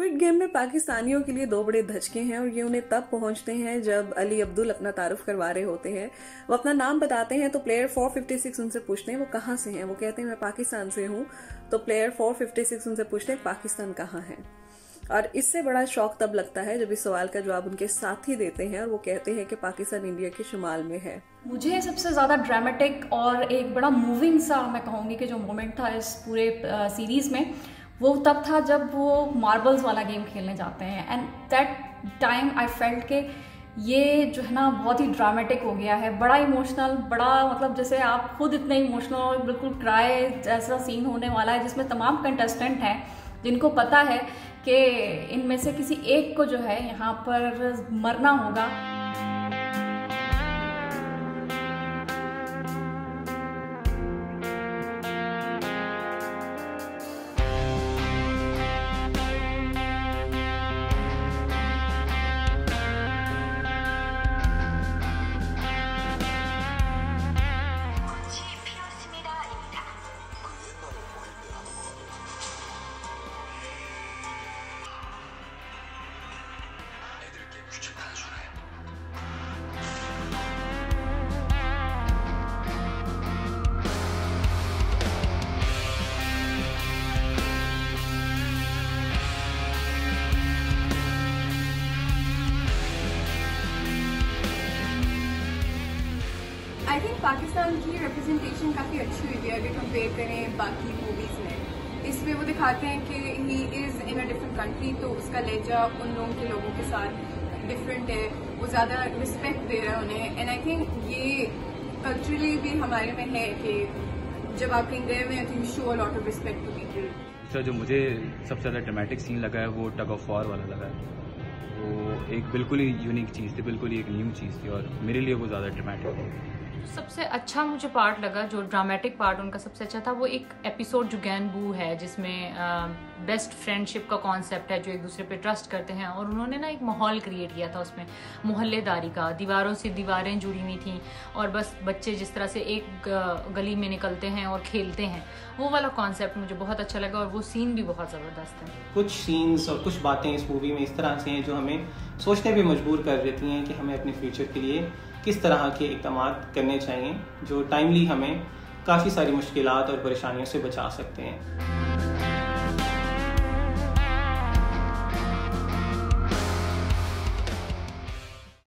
Squid game में पाकिस्तानियों के लिए दो बड़े धचके हैं और ये उन्हें तब पहुंचते हैं जब अली अब्दुल अपना तारुफ करवा रहे होते हैं। वो अपना नाम बताते हैं तो प्लेयर 456 उनसे पूछते हैं वो कहाँ से हैं। वो कहते हैं मैं पाकिस्तान से हूँ। तो प्लेयर 456 उनसे पूछते हैं पाकिस्तान कहाँ है। और इससे बड़ा शौक तब लगता है जब इस सवाल का जवाब उनके साथी देते हैं और वो कहते हैं कि पाकिस्तान इंडिया के शुमाल में है। मुझे सबसे ज़्यादा ड्रामेटिक और एक बड़ा मूविंग सा मैं कहूँगी कि जो मोमेंट था इस पूरे सीरीज़ में, वो तब था जब वो मार्बल्स वाला गेम खेलने जाते हैं। And that time I felt के ये जो है ना बहुत ही ड्रामेटिक हो गया है, बड़ा इमोशनल, बड़ा मतलब जैसे आप खुद इतने इमोशनल और बिल्कुल क्राई जैसा सीन होने वाला है, जिसमें तमाम कंटेस्टेंट हैं जिनको पता है कि इनमें से किसी एक को जो है यहाँ पर मरना होगा। आई थिंक पाकिस्तान की रिप्रेजेंटेशन काफ़ी अच्छी हुई है अगर कंपेयर करें बाकी मूवीज़ में। इसमें वो दिखाते हैं कि he is in a different country, तो उसका लहजा उन लोगों के लोगों के साथ डिफरेंट है, वो ज़्यादा रिस्पेक्ट दे रहा है उन्हें। एंड आई थिंक ये कल्चरली भी हमारे में है कि जब आप कहीं गए हुए हैं तो you show a lot of respect to people. दूसरा जो मुझे सबसे ज़्यादा ड्रामेटिक सीन लगा है वो टग ऑफ वॉर वाला लगा है। वो एक बिल्कुल ही यूनिक चीज़ थी, बिल्कुल ही एक न्यू चीज़ थी और मेरे लिए वो ज़्यादा ड्रामेटिक थी। सबसे अच्छा मुझे पार्ट लगा, जो ड्रामेटिक पार्ट उनका सबसे अच्छा था, वो एक एपिसोड जो गैनबू है जिसमें बेस्ट फ्रेंडशिप का कॉन्सेप्ट है, जो एक दूसरे पे ट्रस्ट करते हैं। और उन्होंने ना एक माहौल क्रिएट किया था उसमें, मोहल्लेदारी का, दीवारों से दीवारें जुड़ी हुई थी और बस बच्चे जिस तरह से एक गली में निकलते हैं और खेलते हैं, वो वाला कॉन्सेप्ट मुझे बहुत अच्छा लगा। और वो सीन भी बहुत ज़बरदस्त है। कुछ सीन्स और कुछ बातें इस मूवी में इस तरह से हैं जो हमें सोचने पे मजबूर कर देती हैं कि हमें अपने फ्यूचर के लिए किस तरह के इक़दाम करने चाहिए, जो टाइमली हमें काफ़ी सारी मुश्किलात और परेशानियों से बचा सकते हैं।